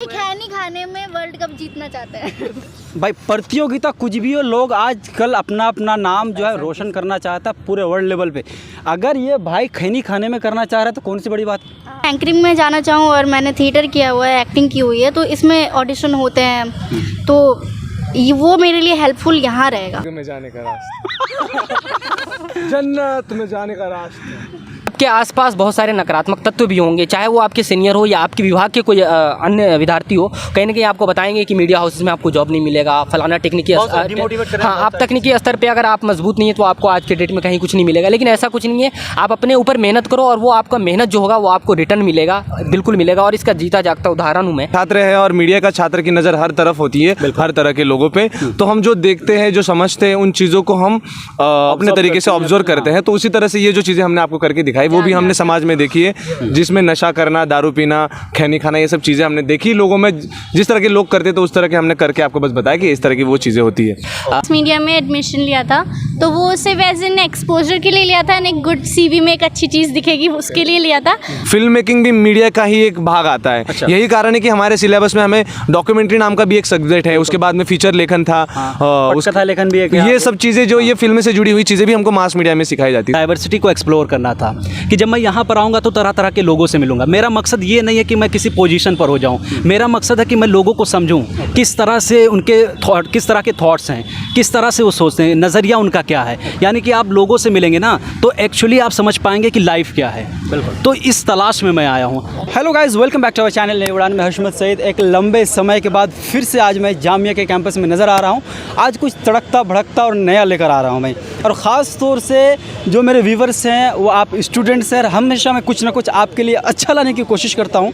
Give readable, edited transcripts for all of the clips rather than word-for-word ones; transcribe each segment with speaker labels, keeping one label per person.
Speaker 1: खैनी खाने में world cup जीतना चाहते हैं।
Speaker 2: भाई प्रतियोगिता कुछ भी हो, लोग आजकल अपना अपना नाम जो है रोशन करना चाहता है पूरे वर्ल्ड लेवल पे। अगर ये भाई खैनी खाने में करना चाह रहा है तो कौन सी बड़ी बात।
Speaker 1: एंकरिंग में जाना चाहूँ और मैंने थिएटर किया हुआ है, एक्टिंग की हुई है, तो इसमें ऑडिशन होते हैं, तो वो मेरे लिए हेल्पफुल यहाँ रहेगा।
Speaker 3: में जाने का रास्ता जन्नत में जाने का रास्ता।
Speaker 4: आपके आसपास बहुत सारे नकारात्मक तत्व भी होंगे, चाहे वो आपके सीनियर हो या आपके विभाग के कोई अन्य विद्यार्थी हो। कहीं ना कहीं आपको बताएंगे कि मीडिया हाउसेस में आपको जॉब नहीं मिलेगा, फलाना टेक्निकी हाँ, आप तकनीकी स्तर पे अगर आप मजबूत नहीं है तो आपको आज के डेट में कहीं कुछ नहीं मिलेगा। लेकिन ऐसा कुछ नहीं है, आप अपने ऊपर मेहनत करो और वो आपका मेहनत जो होगा वो आपको रिटर्न मिलेगा, बिल्कुल मिलेगा। और इसका जीता जागता उदाहरण हूँ मैं।
Speaker 3: छात्र है और मीडिया का छात्र की नज़र हर तरफ होती है, हर तरह के लोगों पे। तो हम जो देखते हैं, जो समझते हैं, उन चीज़ों को हम अपने तरीके से ऑब्जर्व करते हैं। तो उसी तरह से ये जो चीज़ें हमने आपको करके दिखाई वो भी हमने समाज में देखी है, जिसमें नशा करना, दारू पीना, खैनी खाना, ये सब चीज़ें हमने देखी लोगों में। जिस तरह के लोग करते तो उस तरह के हमने करके आपको बस बताया कि इस तरह की वो चीज़ें होती है।
Speaker 5: मीडिया में एडमिशन लिया था तो वो सिर्फ एज एन एक्सपोजर के लिए लिया था, एक गुड सीवी में एक अच्छी चीज़ दिखेगी उसके लिए लिया था।
Speaker 3: फिल्म मेकिंग भी मीडिया का ही एक भाग आता है। अच्छा। यही कारण है कि हमारे सिलेबस में हमें डॉक्यूमेंट्री नाम का भी एक सब्जेक्ट है, उसके बाद में फीचर लेखन था,
Speaker 2: कथा लेखन भी है।
Speaker 3: ये सब चीज़ें जो ये फिल्म से जुड़ी हुई चीज़ें भी हमको मास मीडिया में सिखाई जाती है।
Speaker 2: डाइवर्सिटी को एक्सप्लोर करना था कि जब मैं यहाँ पर आऊँगा तो तरह तरह के लोगों से मिलूंगा। मेरा मकसद ये नहीं है कि मैं किसी पोजीशन पर हो जाऊँ, मेरा मकसद है कि मैं लोगों को समझूँ, किस तरह से उनके थॉट, किस तरह के थॉट्स हैं, किस तरह से वो सोचते हैं, नज़रिया उनका क्या है। यानी कि आप लोगों से मिलेंगे ना तो एक्चुअली आप समझ पाएंगे कि लाइफ क्या है। बिल्कुल, तो इस तलाश में मैं आया हूँ। Hello guys, welcome back to our channel नई उड़ान में हशमत सईद। एक लंबे समय के बाद फिर से आज मैं जामिया के कैंपस में नज़र आ रहा हूँ। आज कुछ तड़कता भड़कता और नया लेकर आ रहा हूँ मैं, और ख़ास तौर से जो मेरे व्यूवर्स हैं वो आप स्टूडेंट्स हैं। हमेशा मैं कुछ ना कुछ आपके लिए अच्छा लाने की कोशिश करता हूँ।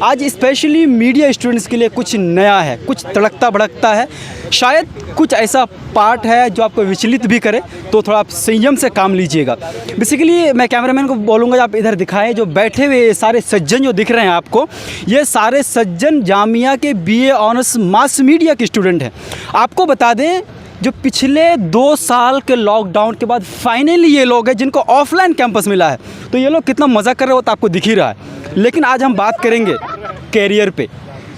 Speaker 2: आज स्पेशली मीडिया स्टूडेंट्स के लिए कुछ नया है, कुछ तड़कता भड़कता है, शायद कुछ ऐसा पार्ट है जो आपको विचलित भी करे, तो थोड़ा आप संयम से काम लीजिएगा। बेसिकली मैं कैमरामैन को बोलूँगा आप इधर दिखाएं, जो बैठे हुए सारे सज्जन जो दिख रहे हैं आपको, ये सारे सज्जन जामिया के BA ऑनर्स मास मीडिया के स्टूडेंट हैं। आपको बता दें, जो पिछले 2 साल के लॉकडाउन के बाद फाइनली ये लोग हैं जिनको ऑफलाइन कैंपस मिला है, तो ये लोग कितना मज़ा कर रहे हो तो आपको दिख ही रहा है। लेकिन आज हम बात करेंगे कैरियर पे,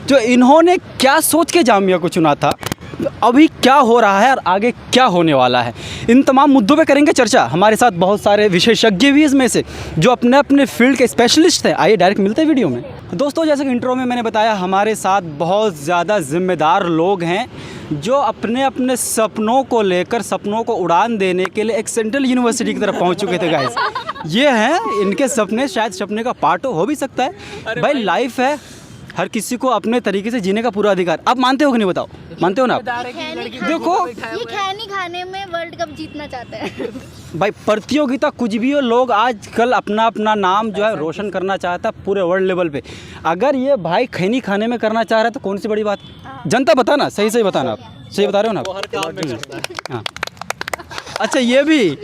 Speaker 2: जो इन्होंने क्या सोच के जामिया को चुना था, अभी क्या हो रहा है और आगे क्या होने वाला है, इन तमाम मुद्दों पे करेंगे चर्चा। हमारे साथ बहुत सारे विशेषज्ञ भी इसमें से जो अपने अपने फील्ड के स्पेशलिस्ट हैं। आइए डायरेक्ट मिलते हैं वीडियो में। दोस्तों, जैसे कि इंट्रो में मैंने बताया, हमारे साथ बहुत ज़्यादा जिम्मेदार लोग हैं जो अपने अपने सपनों को लेकर, सपनों को उड़ान देने के लिए एक सेंट्रल यूनिवर्सिटी की तरफ पहुंच चुके थे गाइस। ये हैं इनके सपने, शायद सपने का पार्ट हो भी सकता है। भाई लाइफ है, हर किसी को अपने तरीके से जीने का पूरा अधिकार। आप मानते हो कि नहीं, बताओ, मानते हो ना आप? देखो,
Speaker 1: ये खैनी खाने में वर्ल्ड कप जीतना चाहते हैं।
Speaker 2: भाई प्रतियोगिता कुछ भी हो, लोग आजकल अपना अपना नाम जो है रोशन करना चाहता है पूरे वर्ल्ड लेवल पे। अगर ये भाई खैनी खाने में करना चाह रहा है तो कौन सी बड़ी बात। जनता बताना, सही सही बताना, आप सही बता रहे हो ना आप? हाँ, अच्छा, ये भी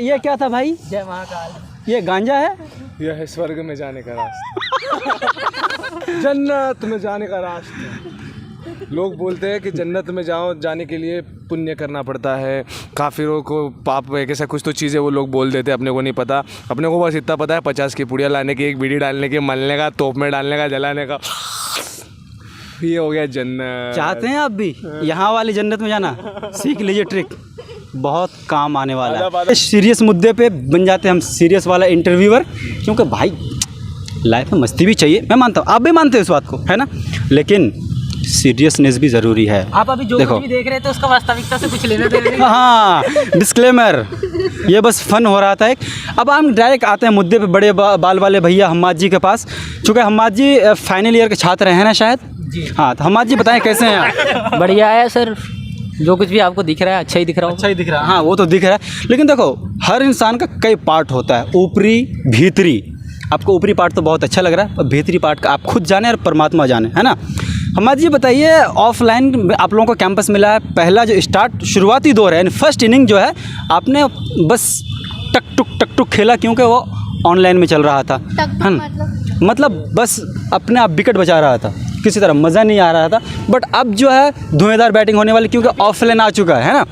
Speaker 2: ये क्या था भाई?
Speaker 4: जय महाकाल।
Speaker 2: ये गांजा है?
Speaker 3: यह है स्वर्ग में जाने का रास्ता जन्नत में जाने का रास्ता। लोग बोलते हैं कि जन्नत में जाने के लिए पुण्य करना पड़ता है, काफिरों को पाप ऐसा कुछ तो चीज़ें वो लोग बोल देते हैं, अपने को नहीं पता। अपने को बस इतना पता है 50 की पुड़िया लाने की, एक बीड़ी डालने की, मलने का, तोप में डालने का, जलाने का, ये हो गया जन्नत। चाहते
Speaker 2: हैं आप भी यहाँ वाली जन्नत में जाना? सीख लीजिए ट्रिक, बहुत काम आने वाला है। सीरियस मुद्दे पे बन जाते हैं हम सीरियस वाला इंटरव्यूअर, क्योंकि भाई लाइफ में मस्ती भी चाहिए। मैं मानता हूँ, आप भी मानते हो इस बात को, है ना? लेकिन सीरियसनेस भी ज़रूरी है।
Speaker 4: आप अभी जो कुछ भी देख रहे थे उसका वास्तविकता से कुछ लेना देना नहीं।
Speaker 2: हाँ, डिस्क्लेमर, ये बस फन हो रहा था एक। अब हम डायरेक्ट आते हैं मुद्दे पे, बड़े बाल वाले भैया हम्माद जी के पास। चूँकि हम्माद जी फाइनल ईयर के छात्र हैं ना शायद जी? हाँ, तो हम्माद जी बताएं कैसे हैं आप?
Speaker 4: बढ़िया है सर, जो कुछ भी आपको दिख रहा है अच्छा ही दिख रहा है।
Speaker 2: अच्छा ही दिख रहा है, हाँ वो तो दिख रहा है। लेकिन देखो, हर इंसान का कई पार्ट होता है, ऊपरी भीतरी। आपको ऊपरी पार्ट तो बहुत अच्छा लग रहा है, और भीतरी पार्ट का आप खुद जाने और परमात्मा जाने, है ना? हमाद जी बताइए, ऑफलाइन आप लोगों को कैंपस मिला है, पहला जो शुरुआती दौर है, यानी फर्स्ट इनिंग जो है, आपने बस टक टुक खेला, क्योंकि वो ऑनलाइन में चल रहा था, है ना? मतलब बस अपने आप विकेट बचा रहा था, किसी तरह मज़ा नहीं आ रहा था। बट अब जो है धुएंधार बैटिंग होने वाली, क्योंकि ऑफलाइन आ चुका है ना?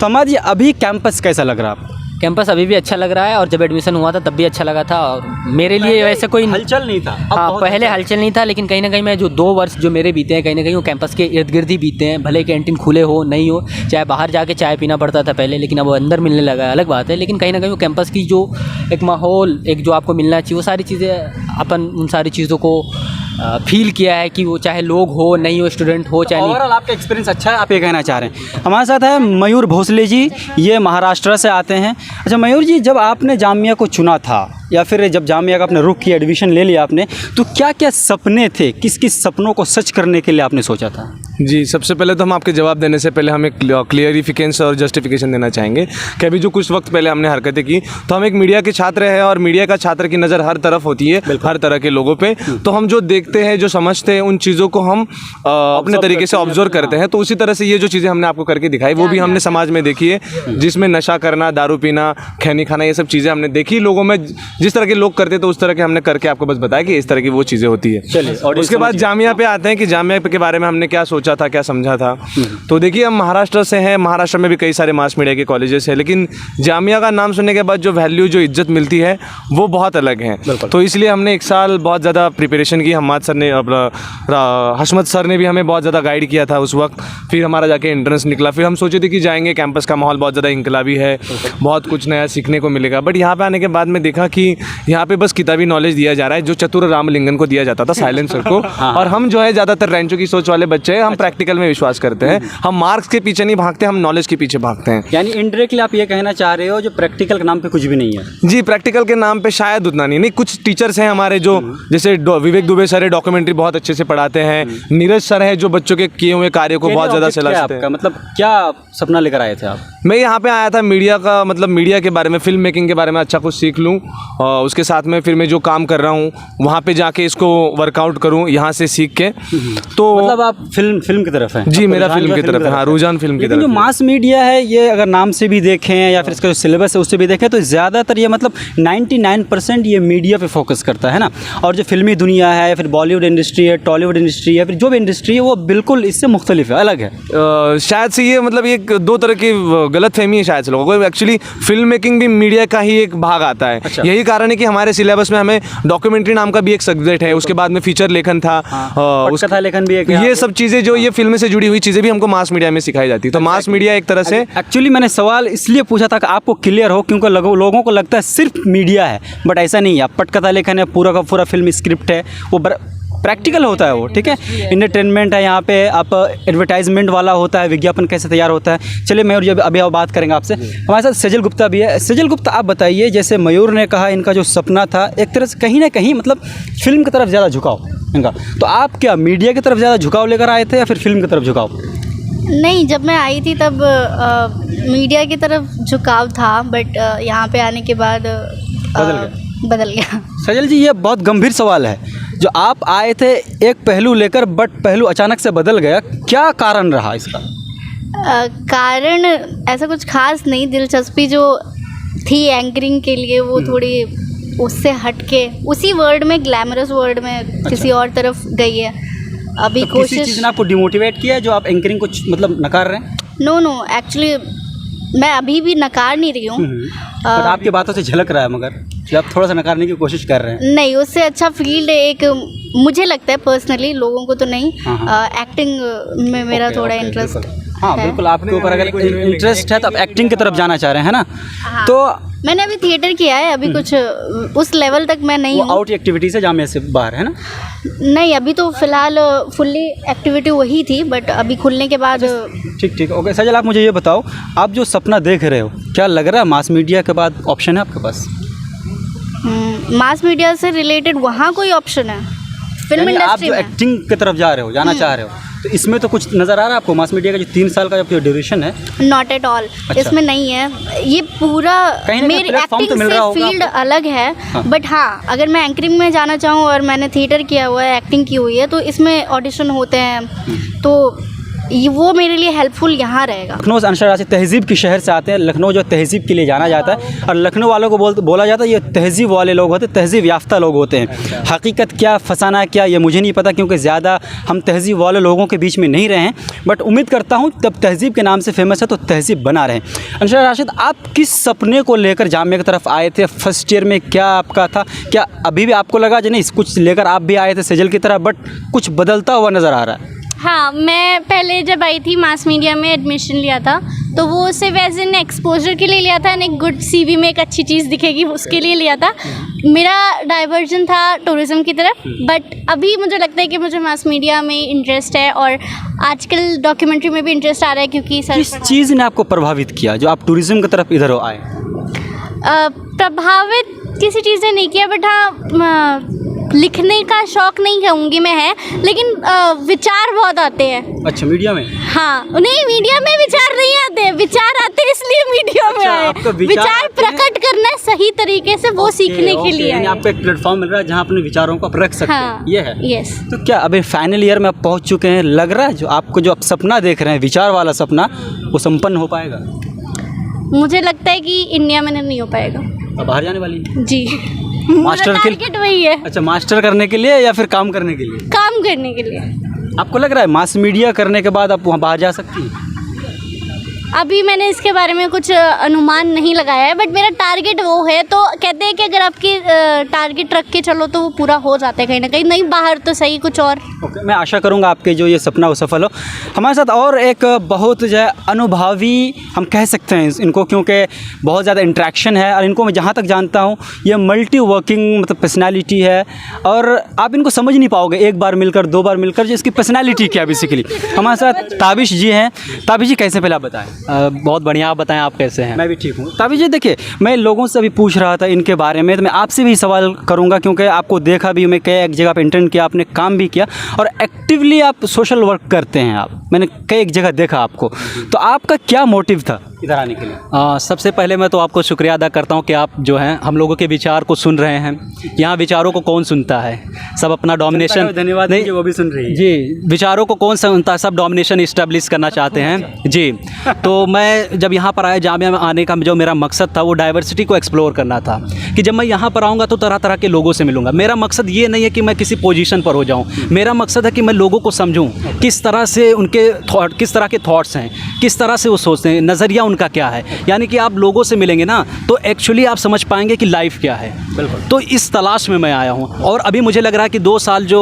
Speaker 2: तो हमाद जी अभी कैंपस कैसा लग रहा है आपको?
Speaker 4: कैंपस अभी भी अच्छा लग रहा है और जब एडमिशन हुआ था तब भी अच्छा लगा था। और मेरे लिए वैसे कोई
Speaker 2: हलचल नहीं था। अब
Speaker 4: हाँ,
Speaker 2: बहुत
Speaker 4: पहले हलचल नहीं था, लेकिन कहीं ना कहीं मैं जो 2 वर्ष जो मेरे बीते हैं कहीं ना कहीं वो कैंपस के इर्द गिर्द ही बीते हैं। भले कैंटीन खुले हो नहीं हो, चाहे बाहर जाके चाय पीना पड़ता था पहले, लेकिन अब वो अंदर मिलने लगा है, अलग बात है। लेकिन कहीं ना कहीं वो कैंपस की जो एक माहौल, एक जो आपको मिलना चाहिए, वो सारी चीज़ें अपन उन सारी चीज़ों को फील किया है कि वो चाहे लोग हो नहीं हो, स्टूडेंट हो चाहे नहीं।
Speaker 2: ओवरऑल आपका एक्सपीरियंस अच्छा है, आप ये कहना चाह रहे हैं। हमारे साथ है मयूर भोसले जी, ये महाराष्ट्र से आते हैं। अच्छा मयूर जी, जब आपने जामिया को चुना था या फिर जब जामिया का आपने रुख किया, एडमिशन ले लिया आपने, तो क्या क्या सपने थे, किस किस सपनों को सच करने के लिए आपने सोचा था?
Speaker 3: जी, सबसे पहले तो हम आपके जवाब देने से पहले हम एक क्लियरिफिकेशन और जस्टिफिकेशन देना चाहेंगे कि अभी जो कुछ वक्त पहले हमने हरकतें की, तो हम एक मीडिया के छात्र हैं और मीडिया का छात्र की नज़र हर तरफ होती है, हर तरह के लोगों पे। तो हम जो देखते हैं, जो समझते हैं, उन चीज़ों को हम अपने तरीके से ऑब्जर्व करते हैं। तो उसी तरह से ये जो चीज़ें हमने आपको करके दिखाई, वो भी हमने समाज में देखी है, जिसमें नशा करना, दारू पीना, खैनी खाना, ये सब चीज़ें हमने देखी लोगों में। जिस तरह के लोग करते तो उस तरह के हमने करके आपको बस बताया कि इस तरह की वो चीज़ें होती है।
Speaker 2: चलिए, और
Speaker 3: उसके बाद जामिया पे आते हैं कि जामिया के बारे में हमने क्या सोचा था, क्या समझा था। तो देखिए, हम महाराष्ट्र से हैं, महाराष्ट्र में भी कई सारे मास मीडिया के कॉलेजेस हैं, लेकिन जामिया का नाम सुनने के बाद जो वैल्यू, जो इज्जत मिलती है, वो बहुत अलग है। तो इसलिए हमने 1 साल बहुत ज़्यादा प्रिपरेशन की। हमाद सर ने, हशमत सर ने भी हमें बहुत ज़्यादा गाइड किया था उस वक्त। फिर हमारा जाके एंट्रेंस निकला। फिर हम सोचे थे कि जाएंगे, कैंपस का माहौल बहुत ज़्यादा इनकलाबी है, बहुत कुछ नया सीखने को मिलेगा। बट यहाँ पे आने के बाद में देखा कि यहाँ पे बस किताबी नॉलेज दिया जा रहा है, जो चतुर रामलिंगन को दिया जाता था, साइलेंसर को। और हम जो है ज़्यादातर रैंचो की सोच वाले बच्चे हैं, हम प्रैक्टिकल में विश्वास करते हैं। हम मार्क्स के पीछे नहीं भागते, हम नॉलेज के पीछे भागते हैं।
Speaker 2: यानी इनडायरेक्टली आप ये कहना चाह रहे हो जो प्रैक्टिकल के नाम पे कुछ भी नहीं है?
Speaker 3: जी, प्रैक्टिकल के नाम पे शायद उतना नहीं। कुछ टीचर्स हैं हमारे जो, जैसे विवेक दुबे सर है, डॉक्यूमेंट्री बहुत अच्छे से पढ़ाते हैं। नीरज सर है जो बच्चों के किए हुए कार्य को बहुत ज़्यादा सलाहते हैं।
Speaker 2: मतलब क्या सपना लेकर आए थे आप?
Speaker 3: मैं यहाँ पे आया था मीडिया का, मतलब मीडिया के बारे में, फिल्म मेकिंग के बारे में अच्छा कुछ सीख लूँ, और उसके साथ में फिर मैं जो काम कर रहा हूँ वहाँ पे जाके इसको वर्कआउट करूँ यहाँ से सीख के। तो
Speaker 2: मतलब आप फिल्म की तरफ हैं?
Speaker 3: जी, मेरा फिल्म की तरफ है। हाँ, रुझान फिल्म की तरफ।
Speaker 2: जो मास मीडिया है, ये अगर नाम से भी देखें या फिर इसका जो सिलेबस है उससे भी देखें, तो ज़्यादातर ये मतलब 99% ये मीडिया पे फोकस करता है ना। और जो फिल्मी दुनिया है या फिर बॉलीवुड इंडस्ट्री है, टॉलीवुड इंडस्ट्री है, फिर जो भी इंडस्ट्री है, वो बिल्कुल इससे मुख्तलिफ है, अलग है।
Speaker 3: शायद से ये मतलब एक 2 तरह की गलत फहमी है शायद से लोगों को। एक्चुअली फिल्म मेकिंग भी मीडिया का ही एक भाग आता है।
Speaker 2: अच्छा।
Speaker 3: यही कारण है कि हमारे सिलेबस में हमें डॉक्यूमेंट्री नाम का भी एक सब्जेक्ट है, उसके बाद में फीचर लेखन था,
Speaker 2: पटकथा लेखन भी है।
Speaker 3: ये सब चीज़ें जो ये फिल्म से जुड़ी हुई चीज़ें भी हमको मास मीडिया में सिखाई जाती है। तो मास मीडिया एक तरह से,
Speaker 2: एक्चुअली मैंने सवाल इसलिए पूछा था कि आपको क्लियर हो, क्योंकि लोगों को लगता है सिर्फ मीडिया है, बट ऐसा नहीं है। पटकथा लेखन है, पूरा का पूरा फिल्म स्क्रिप्ट है, वो प्रैक्टिकल होता है वो, ठीक है। एंटरटेनमेंट है, यहाँ पे आप एडवर्टाइजमेंट वाला होता है, विज्ञापन कैसे तैयार होता है। चलिए मयूर जी, अभी आप बात करेंगे आपसे। हमारे साथ सजल गुप्ता भी है। सजल गुप्ता, आप बताइए, जैसे मयूर ने कहा इनका जो सपना था एक तरह से कहीं ना कहीं मतलब फिल्म की तरफ ज़्यादा झुकाव इनका, तो आप क्या मीडिया की तरफ ज़्यादा झुकाव लेकर आए थे या फिर फिल्म की तरफ झुकाव?
Speaker 1: नहीं, जब मैं आई थी तब मीडिया की तरफ झुकाव था, बट यहाँ पे आने के बाद बदल गया।
Speaker 2: सजल जी, ये बहुत गंभीर सवाल है। जो आप आए थे एक पहलू लेकर, बट पहलू अचानक से बदल गया, क्या कारण रहा इसका?
Speaker 1: कारण ऐसा कुछ खास नहीं, दिलचस्पी जो थी एंकरिंग के लिए वो थोड़ी उससे हटके उसी वर्ड में, ग्लैमरस वर्ड में किसी और तरफ गई है। अभी
Speaker 2: तो किसी चीज़ ने आपको डिमोटिवेट किया है जो आप एंकरिंग को मतलब नकार रहे हैं?
Speaker 1: नो, एक्चुअली मैं अभी भी नकार नहीं रही हूँ।
Speaker 2: पर आपकी बातों से झलक रहा है, मगर कि आप थोड़ा सा नकारने की कोशिश कर रहे हैं।
Speaker 1: नहीं, उससे अच्छा फील्ड एक मुझे लगता है पर्सनली, लोगों को तो नहीं, एक्टिंग में मेरा थोड़ा इंटरेस्ट।
Speaker 2: हाँ बिल्कुल, आपके ऊपर अगर इंटरेस्ट है तो आप एक्टिंग की तरफ जाना चाह रहे हैं, है ना?
Speaker 1: हाँ,
Speaker 2: तो
Speaker 1: मैंने अभी थिएटर किया है, अभी कुछ उस लेवल तक मैं नहीं हूँ।
Speaker 2: आउट एक्टिविटी से जामिया से बाहर, है ना?
Speaker 1: नहीं, अभी तो फिलहाल फुल्ली एक्टिविटी वही थी, बट अभी खुलने के बाद।
Speaker 2: ठीक, ओके। सजल, आप मुझे ये बताओ, आप जो सपना देख रहे हो, क्या लग रहा है मास मीडिया के बाद ऑप्शन है आपके पास?
Speaker 1: मास मीडिया से रिलेटेड वहाँ कोई ऑप्शन है? फिल्म इंडस्ट्री में
Speaker 2: आप जो एक्टिंग की तरफ जा रहे हो, जाना चाह रहे हो, तो इसमें तो कुछ नज़र आ रहा है आपको? मास मीडिया का जो 3 साल का जो ड्यूरेशन है,
Speaker 1: नॉट एट ऑल। इसमें नहीं है ये पूरा। मेरी एक्टिंग से फील्ड अलग है। बट हाँ, अगर मैं एंकरिंग में जाना चाहूँ और मैंने थिएटर किया हुआ है, एक्टिंग की हुई है, तो इसमें ऑडिशन होते हैं। तो वो मेरे लिए हेल्पफुल यहाँ रहेगा।
Speaker 6: लखनऊ से अनशरासी तहज़ीब की शहर से आते हैं। लखनऊ जो तहज़ीब के लिए जाना जाता है और लखनऊ वालों को बोला जाता है ये तहज़ीब वाले लोग होते हैं, तहज़ीब याफ्ता लोग होते हैं। हकीकत क्या, फसाना क्या, ये मुझे नहीं पता क्योंकि ज़्यादा हम तहज़ीब वाले लोगों के बीच में नहीं रहे हैं। बट उम्मीद करता हूँ तब तहज़ीब के नाम से फेमस है तो तहज़ीब बना रहे। अनशरा राशिद, आप किस सपने को लेकर जामिया की तरफ आए थे? फर्स्ट ईयर में क्या आपका था? क्या अभी भी आपको लगा जो नहीं कुछ लेकर आप भी आए थे सेजल की तरह, बट कुछ बदलता हुआ नज़र आ रहा है?
Speaker 5: हाँ, मैं पहले जब आई थी मास मीडिया में एडमिशन लिया था तो वो सिर्फ एज एन एक्सपोजर के लिए लिया था, एक गुड सीवी में एक अच्छी चीज़ दिखेगी उसके लिए लिया था। मेरा डाइवर्जन था टूरिज़्म की तरफ, बट अभी मुझे लगता है कि मुझे मास मीडिया में इंटरेस्ट है और आजकल डॉक्यूमेंट्री में भी इंटरेस्ट आ रहा है क्योंकि
Speaker 6: किस चीज़ ने आपको प्रभावित किया जो आप टूरिज़्म की तरफ इधर आए?
Speaker 5: प्रभावित किसी चीज़ ने नहीं किया, बट हाँ लिखने का शौक़ नहीं कहूँगी मैं है, लेकिन विचार बहुत आते हैं।
Speaker 6: अच्छा, मीडिया में?
Speaker 5: हाँ, नहीं मीडिया में विचार नहीं आते, विचार आते हैं इसलिए मीडिया में आए।
Speaker 6: आपको
Speaker 5: विचार प्रकट करना है सही तरीके से, वो सीखने के लिए
Speaker 6: यानी
Speaker 5: आए।
Speaker 6: आपको एक प्लेटफॉर्म मिल रहा है जहाँ अपने विचारों को आप रख सकते
Speaker 5: हाँ,
Speaker 6: हैं, ये है।
Speaker 5: यस।
Speaker 6: तो क्या अभी फाइनल ईयर में आप पहुँच चुके हैं, लग रहा है जो आपको जो आप सपना देख रहे हैं, विचार वाला सपना, वो संपन्न हो पाएगा?
Speaker 5: मुझे लगता है कि इंडिया में नहीं हो पाएगा।
Speaker 6: अब बाहर जाने वाली है?
Speaker 5: जी,
Speaker 6: मास्टर के
Speaker 5: टारगेट वही है।
Speaker 6: अच्छा, मास्टर करने के लिए या फिर काम करने के लिए?
Speaker 5: काम करने के लिए।
Speaker 6: आपको लग रहा है मास मीडिया करने के बाद आप वहाँ बाहर जा सकती हैं?
Speaker 5: अभी मैंने इसके बारे में कुछ अनुमान नहीं लगाया है, बट मेरा टारगेट वो है। तो कहते हैं कि अगर आपकी टारगेट रख के चलो तो वो पूरा हो जाता है कहीं ना कहीं, नहीं बाहर तो सही कुछ और।
Speaker 6: ओके, मैं आशा करूंगा आपके जो ये सपना वो सफल हो। हमारे साथ और एक बहुत जो है अनुभवी हम कह सकते हैं इनको, क्योंकि बहुत ज़्यादा इंट्रैक्शन है और इनको मैं जहाँ तक जानता हूँ ये मल्टी वर्किंग मतलब पर्सनैलिटी है और आप इनको समझ नहीं पाओगे एक बार मिलकर, दो बार मिलकर, जो इसकी पर्सनैलिटी क्या है बेसिकली। हमारे साथ ताबिश जी हैं। ताबिश जी कैसे, पहले आप बताएँ।
Speaker 2: बहुत बढ़िया, आप बताएं आप कैसे हैं?
Speaker 6: मैं भी ठीक हूँ। ताबिश जी देखिए, मैं लोगों से अभी पूछ रहा था इनके बारे में, तो मैं आपसे भी सवाल करूँगा क्योंकि आपको देखा भी, मैं कई एक जगह पे इंटर्न किया, आपने काम भी किया और एक्टिवली आप सोशल वर्क करते हैं आप, मैंने कई एक जगह देखा आपको। तो आपका क्या मोटिव था इधर आने के लिए?
Speaker 2: सबसे पहले मैं तो आपको शुक्रिया अदा करता हूं कि आप जो हैं हम लोगों के विचार को सुन रहे हैं। यहाँ विचारों को कौन सुनता है, सब अपना डोमिनेशन,
Speaker 6: धन्यवाद नहीं, वो भी सुन रही है
Speaker 2: जी, विचारों को कौन सुनता है, सब डोमिनेशन इस्टेब्लिश करना चाहते हैं जी। तो मैं जब यहाँ पर आया, जामिया में आने का जो मेरा मकसद था वो डाइवर्सिटी को एक्सप्लोर करना था कि जब मैं यहाँ पर आऊँगा तो तरह तरह के लोगों से मिलूँगा। मेरा मकसद ये नहीं है कि मैं किसी पोजीशन पर हो जाऊँ, मेरा मकसद है कि मैं लोगों को समझूँ किस तरह से उनके किस तरह के थॉट्स हैं, किस तरह से वो सोचते हैं, नज़रिया उनका क्या है। यानी कि आप लोगों से मिलेंगे ना तो एक्चुअली आप समझ पाएंगे कि लाइफ क्या है। बिल्कुल, तो इस तलाश में मैं आया हूँ। और अभी मुझे लग रहा है कि 2 साल जो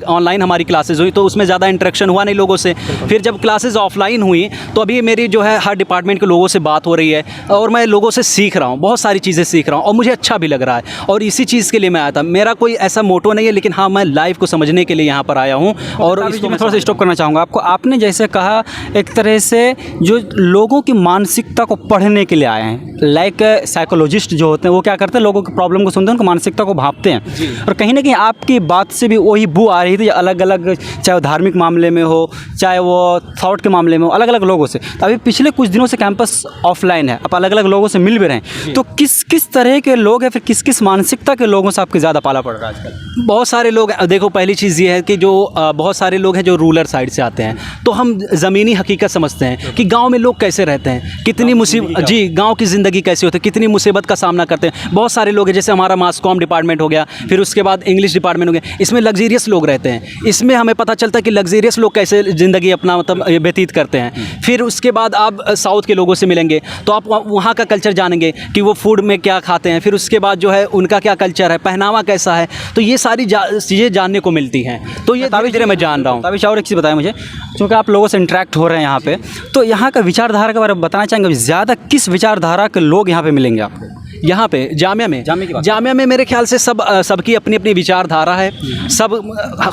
Speaker 2: ऑनलाइन हमारी क्लासेज हुई तो उसमें ज़्यादा इंटरेक्शन हुआ नहीं लोगों से। फिर जब क्लासेज ऑफलाइन हुई तो अभी मेरी जो है हर डिपार्टमेंट के लोगों से बात हो रही है और मैं लोगों से सीख रहा हूँ, बहुत सारी चीज़ें सीख रहा हूँ और मुझे अच्छा भी लग रहा है। और इसी चीज़ के लिए मैं आया था। मेरा कोई ऐसा मोटो नहीं है, लेकिन हाँ, मैं लाइफ को समझने के लिए यहाँ पर आया हूँ। और इसको
Speaker 6: मैं थोड़ा सा स्टॉप करना चाहूँगा आपको। आपने जैसे कहा एक तरह से जो लोगों की मानसिकता को पढ़ने के लिए आए हैं, लाइक साइकोलॉजिस्ट जो होते हैं वो क्या करते हैं, लोगों की प्रॉब्लम को सुनते हैं, उनको मानसिकता को भांपते हैं। और कहीं ना कहीं आपकी बात से भी वही बू आ रही थी, अलग अलग, चाहे वो धार्मिक मामले में हो, चाहे वो थॉट के मामले में हो, अलग अलग लोगों से। तो अभी पिछले कुछ दिनों से कैंपस ऑफलाइन है, आप अलग अलग लोगों से मिल भी रहे हैं, तो किस किस तरह के लोग हैं, फिर किस किस मानसिकता के लोगों से आपके ज़्यादा पाला पड़ रहा है आजकल?
Speaker 2: बहुत सारे लोग, देखो पहली चीज़ ये है कि जो बहुत सारे लोग हैं जो रूरल साइड से आते हैं, तो हम ज़मीनी हकीकत समझते हैं कि गांव में लोग कैसे रहते हैं, कितनी मुसीबत, जी, गांव की ज़िंदगी कैसी होती है, कितनी मुसीबत का सामना करते हैं। बहुत सारे लोग हैं, जैसे हमारा मास कॉम डिपार्टमेंट हो गया, फिर उसके बाद इंग्लिश डिपार्टमेंट हो गया, इसमें लग्जीरियस लोग रहते हैं। इसमें हमें पता चलता है कि लग्जीरियस लोग कैसे ज़िंदगी अपना मतलब व्यतीत करते हैं। फिर उसके बाद आप साउथ के लोगों से मिलेंगे तो आप वहाँ का कल्चर जानेंगे कि वो फूड में क्या खाते हैं, फिर उसके बाद जो है उनका क्या कल्चर है, पहनावा कैसा है, तो ये सारी चीज़ें जानने को मिलती हैं। तो ये धीरे धीरे मैं जान रहा हूँ।
Speaker 6: अभी और एक चीज़ बताएं मुझे, क्योंकि आप लोगों से इंटरेक्ट हो रहे हैं यहाँ पे, तो यहाँ का विचारधारा के बारे में बताना चाहेंगे, ज़्यादा किस विचारधारा के लोग यहाँ पे मिलेंगे आपको?
Speaker 2: यहाँ पे जामिया में मेरे ख्याल से सबकी अपनी अपनी विचारधारा है। सब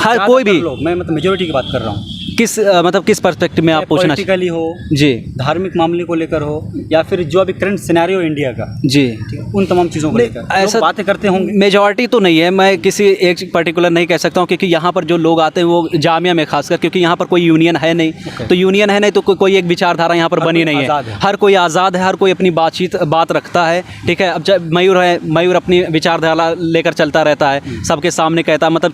Speaker 2: हर कोई भी,
Speaker 6: मैं मतलब मेजोरिटी की बात कर रहा हूँ,
Speaker 2: किस पर्सपेक्टिव में आप पूछना
Speaker 6: पॉलिटिकली हो
Speaker 2: जी,
Speaker 6: धार्मिक मामले को लेकर हो, या फिर जो अभी करंट सिनेरियो इंडिया का,
Speaker 2: जी,
Speaker 6: उन तमाम चीज़ों को लेकर ऐसा बातें करते होंगे?
Speaker 2: मेजॉरिटी तो नहीं है, मैं किसी एक पर्टिकुलर नहीं कह सकता हूँ, क्योंकि यहाँ पर जो लोग आते हैं वो जामिया में खासकर, क्योंकि यहाँ पर कोई यूनियन है नहीं, तो यूनियन है नहीं तो कोई एक विचारधारा यहाँ पर बनी नहीं है। हर कोई आज़ाद है, हर कोई अपनी बात रखता है, ठीक है। अब जब मयूर है, मयूर अपनी विचारधारा लेकर चलता रहता है, सबके सामने कहता है, मतलब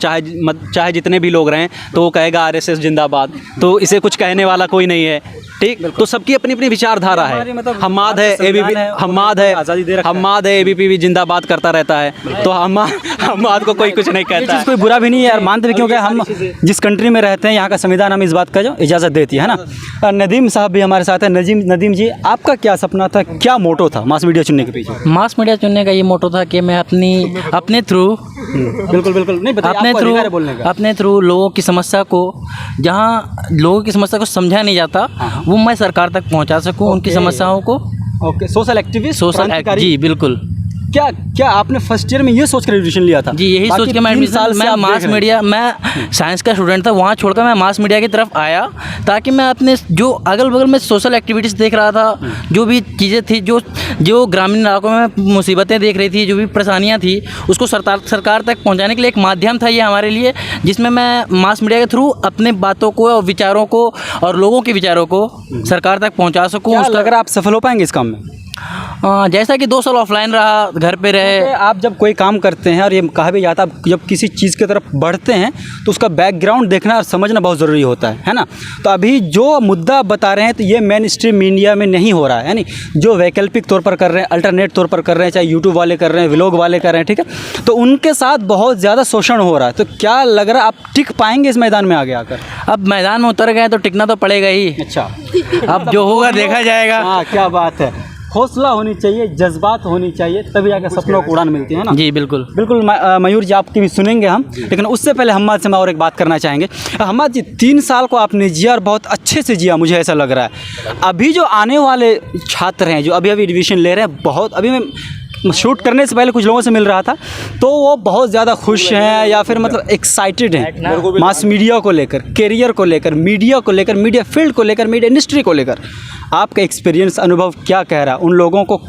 Speaker 2: चाहे जितने भी लोग रहें तो वो कहेगा RSS जिंदाबाद, तो इसे कुछ कहने वाला कोई नहीं है, ठीक। तो सबकी अपनी अपनी विचारधारा है। हम्माद है एबीपी, हम्माद है एबीपी भी जिंदाबाद करता रहता है, तो हम्माद को कोई कुछ नहीं
Speaker 6: ये
Speaker 2: कहता
Speaker 6: चीज़
Speaker 2: है।
Speaker 6: कोई बुरा भी नहीं है यार, मानते भी, क्योंकि हम जिस कंट्री में रहते हैं यहाँ का संविधान हमें इस बात का जो इजाज़त देती है ना। और नदीम साहब भी हमारे साथ हैं। नदीम जी, आपका क्या सपना था, क्या मोटो था मास मीडिया चुनने के पीछे?
Speaker 7: मास मीडिया चुनने का ये मोटो था कि मैं अपने थ्रू
Speaker 6: बिल्कुल बिल्कुल, नहीं बताइए, आपको अधिकार है बोलने का।
Speaker 7: अपने थ्रू लोगों की समस्या को, जहाँ लोगों की समस्या को समझा नहीं जाता, वो मैं सरकार तक पहुँचा सकूँ, उनकी समस्याओं को।
Speaker 6: ओके, सोशल एक्टिविस्ट,
Speaker 7: जी बिल्कुल।
Speaker 6: क्या आपने फर्स्ट ईयर में ये सोच कर एडमिशन लिया था?
Speaker 7: जी यही
Speaker 6: बाकी
Speaker 7: सोच के मैं
Speaker 6: 3
Speaker 7: एडमिशन,
Speaker 6: साल से
Speaker 7: मैं
Speaker 6: आप
Speaker 7: मास
Speaker 6: देख रहे हैं।
Speaker 7: मीडिया, मैं साइंस का स्टूडेंट था, वहाँ छोड़कर मैं मास मीडिया की तरफ आया ताकि मैं अपने जो अगल बगल में सोशल एक्टिविटीज़ देख रहा था, जो भी चीज़ें थी, जो ग्रामीण इलाकों में मुसीबतें देख रही थी, जो भी परेशानियाँ थी, उसको सरकार तक पहुँचाने के लिए एक माध्यम था ये हमारे लिए, जिसमें मैं मास मीडिया के थ्रू अपने बातों को और विचारों को और लोगों के विचारों को सरकार तक पहुँचा सकूँ।
Speaker 6: क्या लग रहा है आप सफल हो पाएंगे इस काम में?
Speaker 7: जैसा कि 2 साल ऑफलाइन रहा, घर पे रहे।
Speaker 6: क्योंकि आप जब कोई काम करते हैं, और ये कहा भी जाता है, जब किसी चीज़ की तरफ बढ़ते हैं तो उसका बैकग्राउंड देखना और समझना बहुत ज़रूरी होता है ना। तो अभी जो मुद्दा बता रहे हैं तो ये मेन स्ट्रीम मीडिया में नहीं हो रहा है, यानी जो वैकल्पिक तौर पर कर रहे हैं, अल्टरनेट तौर पर कर रहे हैं, चाहे यूट्यूब वाले कर रहे हैं, व्लॉग वाले कर रहे हैं, ठीक है, तो उनके साथ बहुत ज़्यादा शोषण हो रहा है। तो क्या लग रहा है आप टिक पाएंगे इस मैदान में आगे आकर?
Speaker 7: अब मैदान में उतर गए तो टिकना तो पड़ेगा ही।
Speaker 6: अच्छा,
Speaker 7: अब जो होगा देखा जाएगा।
Speaker 6: हाँ, क्या बात है। हौसला होनी चाहिए, जज्बात होनी चाहिए, तभी आके सपनों को उड़ान मिलती है ना।
Speaker 7: जी बिल्कुल
Speaker 6: बिल्कुल। मयूर जी, आपकी भी सुनेंगे हम, लेकिन उससे पहले हम्माद से मैं और एक बात करना चाहेंगे। हम्माद जी, 3 साल को आपने जिया और बहुत अच्छे से जिया, मुझे ऐसा लग रहा है। अभी जो आने वाले छात्र हैं, जो अभी एडमिशन ले रहे हैं, बहुत अभी मैं शूट करने से पहले कुछ लोगों से मिल रहा था, तो वो बहुत ज़्यादा खुश हैं या फिर मतलब एक्साइटेड हैं मास मीडिया को लेकर, कैरियर को लेकर, मीडिया को लेकर, मीडिया फील्ड को लेकर, मीडिया इंडस्ट्री को लेकर। आपका एक्सपीरियंस, अनुभव क्या कह रहा है? उन लोगों को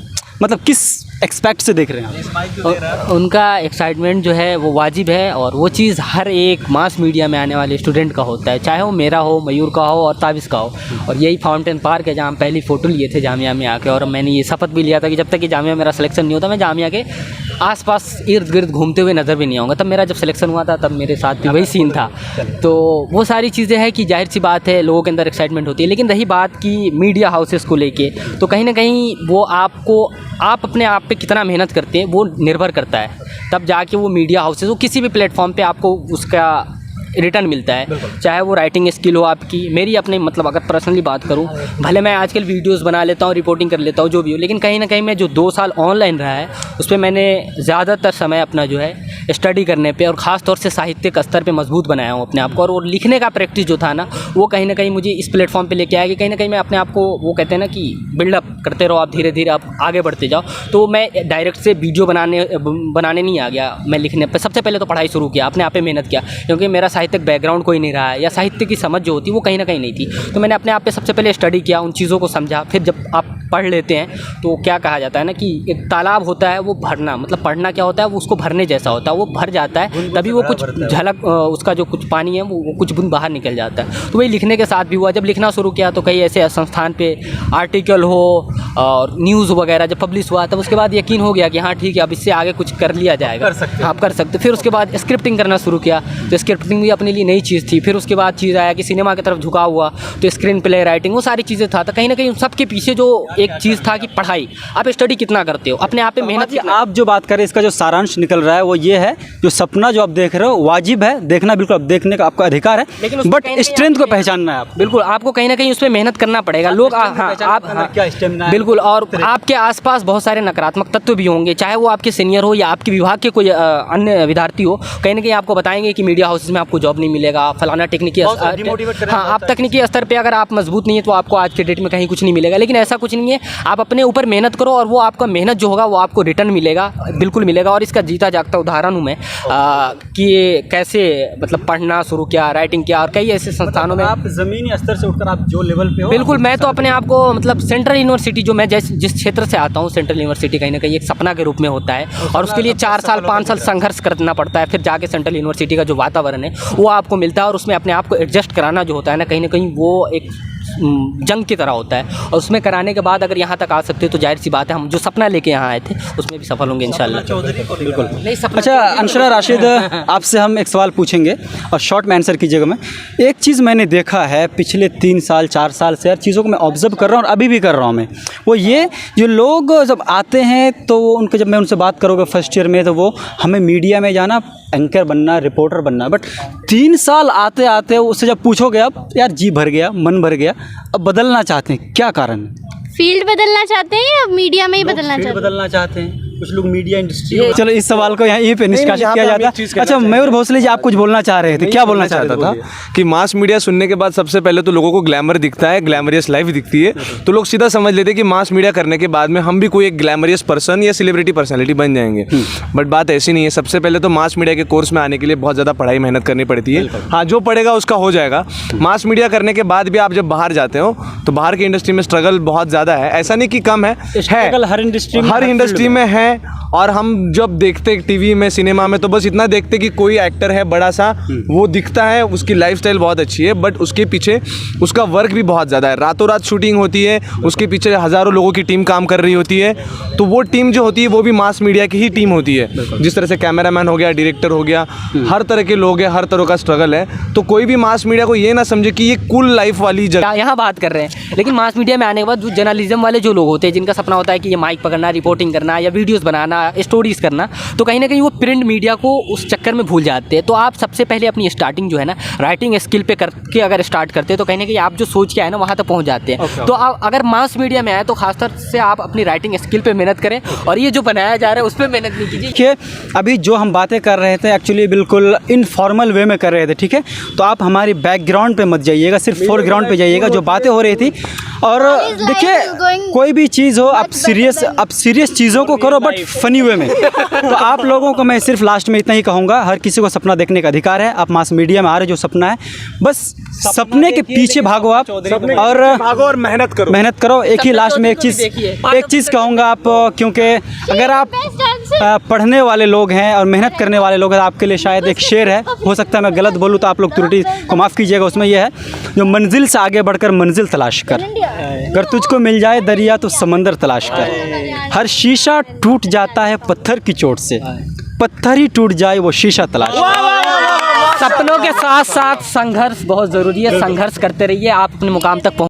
Speaker 6: मतलब किस एक्सपेक्ट से देख रहे हैं आप?
Speaker 7: उनका एक्साइटमेंट जो है वो वाजिब है, और वो चीज़ हर एक मास मीडिया में आने वाले स्टूडेंट का होता है, चाहे वो मेरा हो, मयूर का हो और ताबिश का हो। और यही फाउंटेन पार्क है जहाँ हम पहली फ़ोटो लिए थे जामिया में आके, और मैंने ये शपथ भी लिया था कि जब तक कि जामिया मेरा सिलेक्शन नहीं होता, मैं जामिया के आसपास इर्द गिर्द घूमते हुए नज़र भी नहीं आऊँगा। तब मेरा जब सिलेक्शन हुआ था, तब मेरे साथ भी वही सीन था। तो वो सारी चीज़ें हैं कि जाहिर सी बात है लोगों के अंदर एक्साइटमेंट होती है। लेकिन रही बात की मीडिया हाउसेस को लेके, तो कहीं ना कहीं वो आप अपने आप पे कितना मेहनत करते हैं वो निर्भर करता है, तब जाके वो मीडिया हाउसेस, वो किसी भी प्लेटफॉर्म पे आपको उसका रिटर्न मिलता है। चाहे वो राइटिंग स्किल हो आपकी, मेरी अपनी मतलब अगर पर्सनली बात करूं, भले मैं आजकल वीडियोस बना लेता हूं, रिपोर्टिंग कर लेता हूं, जो भी हो, लेकिन कहीं ना कहीं मैं जो 2 साल ऑनलाइन रहा है उस पर मैंने ज़्यादातर समय अपना जो है स्टडी करने पे और ख़ास तौर से साहित्यिक स्तर पे मजबूत बनाया हूँ अपने आप को। और वो लिखने का प्रैक्टिस जो था ना, वो कहीं ना कहीं मुझे इस प्लेटफॉर्म पे लेके आया कि कहीं ना कहीं मैं अपने आप को, वो कहते हैं ना कि बिल्डअप करते रहो आप, धीरे धीरे आप आगे बढ़ते जाओ। तो मैं डायरेक्ट से वीडियो बनाने नहीं आ गया, मैं लिखने पर सबसे पहले तो पढ़ाई शुरू किया, अपने आप पे मेहनत किया, क्योंकि मेरा साहित्यिक बैकग्राउंड कोई नहीं रहा है या साहित्य की समझ जो होती है वो कहीं ना कहीं नहीं थी। तो मैंने अपने आप पे सबसे पहले स्टडी किया, उन चीज़ों को समझा। फिर जब आप पढ़ लेते हैं तो क्या कहा जाता है ना कि एक तालाब होता है, वो भरना, मतलब पढ़ना क्या होता है, वो उसको भरने जैसा होता है, वो भर जाता है तभी वो कुछ झलक, उसका जो कुछ पानी है वो कुछ बूंद बाहर निकल जाता है। तो वही लिखने के साथ भी हुआ। जब लिखना शुरू किया तो कई ऐसे संस्थान पे आर्टिकल हो और न्यूज़ वगैरह जब पब्लिश हुआ, तब उसके बाद यकीन हो गया कि हाँ ठीक है, अब इससे आगे कुछ कर लिया जाएगा, आप कर सकते। फिर उसके बाद स्क्रिप्टिंग करना शुरू किया, तो स्क्रिप्टिंग भी अपने लिए नई चीज़ थी। फिर उसके बाद चीज़ आया कि सिनेमा की तरफ झुका हुआ, तो स्क्रीन प्ले राइटिंग, वो सारी चीज़ें था। तो कहीं ना कहीं उन सब के पीछे जो एक चीज़ था कि पढ़ाई, आप स्टडी कितना करते हो, अपने आप पे मेहनत।
Speaker 6: आप जो बात करें, इसका जो सारांश निकल रहा है वो ये है, जो सपना जो आप देख रहे हो वाजिब है, देखना बिल्कुल, आप देखने का आपका अधिकार है, बट स्ट्रेंथ को पहचानना है आप।
Speaker 7: बिल्कुल, आपको कहीं ना कहीं उस पर मेहनत करना पड़ेगा। लोग
Speaker 6: क्या स्टेमिना है,
Speaker 7: बिल्कुल, और आपके आसपास बहुत सारे नकारात्मक तत्व भी होंगे, चाहे वो आपके सीनियर हो या आपके विभाग के कोई अन्य विद्यार्थी हो, कहीं ना कहीं आपको बताएंगे कि मीडिया हाउसेस में आपको जॉब नहीं मिलेगा, फलाना टेक्निकी, हाँ, आप तकनीकी स्तर पे अगर आप मजबूत नहीं है तो आपको आज के डेट में कहीं कुछ नहीं मिलेगा। लेकिन ऐसा कुछ नहीं है, आप अपने ऊपर मेहनत करो और वो आपका मेहनत जो होगा वो आपको रिटर्न मिलेगा, बिल्कुल मिलेगा। और इसका जीता जागता उदाहरण हूँ मैं कि कैसे मतलब पढ़ना शुरू किया, राइटिंग किया, और कई ऐसे संस्थानों में।
Speaker 6: आप ज़मीनी स्तर से उठकर आप जो लेवल पे हो,
Speaker 7: बिल्कुल, मैं तो अपने आप को मतलब सेंट्रल यूनिवर्सिटी, जो मैं जिस क्षेत्र से आता हूँ, सेंट्रल यूनिवर्सिटी कहीं ना कहीं एक सपना के रूप में होता है, और उसके लिए 4 साल 5 साल संघर्ष करना पड़ता है। फिर जाके सेंट्रल यूनिवर्सिटी का जो वातावरण है वो आपको मिलता है, और उसमें अपने आप को एडजस्ट कराना जो होता है ना, कहीं वो एक
Speaker 4: जंग की तरह होता है, और उसमें कराने के बाद अगर यहाँ तक आ सकते हो तो जाहिर सी बात है हम जो सपना लेके यहाँ आए थे उसमें भी सफल होंगे इंशाल्लाह।
Speaker 6: बिल्कुल।
Speaker 4: नहीं सपना
Speaker 6: अच्छा अंशरा राशिद, आपसे हम एक सवाल पूछेंगे और शॉर्ट में आंसर कीजिएगा। मैं एक चीज़ मैंने देखा है पिछले 3 साल 4 साल से, यार चीज़ों को मैं ऑब्जर्व कर रहा हूँ और अभी भी कर रहा हूँ मैं, वो ये जो लोग जब आते हैं तो उनके, जब मैं उनसे बात करूँगा फर्स्ट ईयर में, तो वो हमें मीडिया में जाना, एंकर बनना, रिपोर्टर बनना, बट 3 साल आते आते उससे जब पूछोगे अब यार जी भर गया, मन भर गया, अब बदलना चाहते हैं, क्या कारण?
Speaker 5: फील्ड बदलना चाहते हैं या मीडिया में ही बदलना चाहते हैं?
Speaker 6: बदलना चाहते हैं कुछ लोग, मीडिया इंडस्ट्री। चलो इस सवाल को यहीं पे निष्कासित
Speaker 3: यहाँ
Speaker 6: किया
Speaker 3: पे हम
Speaker 6: जाता
Speaker 3: एक चीज़
Speaker 6: है।
Speaker 3: कहना
Speaker 6: अच्छा
Speaker 3: चाहेंगे।
Speaker 6: मयूर भोसले जी, आप कुछ बोलना चाह रहे थे, क्या बोलना चाहता था?
Speaker 3: कि मास मीडिया सुनने के बाद सबसे पहले तो लोगों को ग्लैमर दिखता है, ग्लैमरियस लाइफ दिखती है, तो लोग सीधा समझ लेते हैं कि मास मीडिया करने के बाद में हम भी कोई एक ग्लैमरियस पर्सन या सेलिब्रिटी पर्सनैलिटी बन जाएंगे। बट बात ऐसी नहीं है। सबसे पहले तो मास मीडिया के कोर्स में आने के लिए बहुत ज़्यादा पढ़ाई मेहनत करनी पड़ती है। हाँ, जो पढ़ेगा उसका हो जाएगा। मास मीडिया करने के बाद भी आप जब बाहर जाते हो तो बाहर की इंडस्ट्री में स्ट्रगल बहुत ज़्यादा है, ऐसा नहीं कि कम है,
Speaker 6: स्ट्रगल हर इंडस्ट्री
Speaker 3: में है। और हम जब देखते टीवी में, सिनेमा में, तो बस इतना देखते कि कोई एक्टर है बड़ा सा, वो दिखता है, उसकी लाइफस्टाइल बहुत अच्छी है, बट उसके पीछे उसका वर्क भी बहुत ज़्यादा है। रातों रात शूटिंग होती है, उसके पीछे हज़ारों लोगों की टीम काम कर रही होती है, तो वो टीम जो होती है वो भी मास मीडिया की ही टीम होती है। जिस तरह से कैमरामैन हो गया, डायरेक्टर हो गया, हर तरह के लोग हैं, हर तरह का स्ट्रगल है। तो कोई भी मास मीडिया को ये ना समझे कि ये कूल लाइफ वाली जगह।
Speaker 4: यहाँ बात कर रहे हैं, लेकिन मास मीडिया में आने के बाद जो जर्नलिज्म वाले जो लोग होते हैं, जिनका सपना होता है कि ये माइक पकड़ना, रिपोर्टिंग करना या वीडियोस बनाना, स्टोरीज करना, तो कहीं ना कहीं वो प्रिंट मीडिया को उस चक्कर में भूल जाते हैं। तो आप सबसे पहले अपनी स्टार्टिंग जो है ना राइटिंग स्किल पे करके अगर स्टार्ट करते हैं तो कहीं ना कहीं आप जो सोच के आए ना वहाँ तक पहुँच जाते हैं। तो आप अगर मास मीडिया में आए तो खासतौर से आप अपनी राइटिंग स्किल पे मेहनत करें, और ये जो बनाया जा रहा है उस पर मेहनत नहीं कीजिए।
Speaker 6: देखिए अभी जो हम बातें कर रहे थे एक्चुअली बिल्कुल इनफॉर्मल वे में कर रहे थे, ठीक है? तो आप हमारी बैकग्राउंड पे मत जाइएगा, सिर्फ फोरग्राउंड पे जाइएगा, जो बातें हो रही थी। और देखिए कोई भी चीज़ हो, आप सीरियस चीज़ों को करो बट फनी वे में। तो आप लोगों को मैं सिर्फ लास्ट में इतना ही कहूँगा, हर किसी को सपना देखने का अधिकार है। आप मास मीडिया में आ रहे, जो सपना है बस सपने के पीछे भागो आप, और
Speaker 3: मेहनत
Speaker 6: करो। एक ही लास्ट में एक चीज़ कहूँगा आप, क्योंकि अगर आप पढ़ने वाले लोग हैं और मेहनत करने वाले लोग हैं, आपके लिए शायद एक शेर है, हो सकता है मैं गलत बोलूँ तो आप लोग त्रुटि को माफ़ कीजिएगा। उसमें यह है, जो मंजिल से आगे बढ़कर मंजिल तलाश कर, अगर तुझको मिल जाए दरिया तो समंदर तलाश कर। हर शीशा टूट जाता है पत्थर की चोट से, पत्थर ही टूट जाए वो शीशा तलाश कर।
Speaker 4: सपनों के साथ साथ संघर्ष बहुत ज़रूरी है, संघर्ष करते रहिए, आप अपने मुकाम तक पहुँच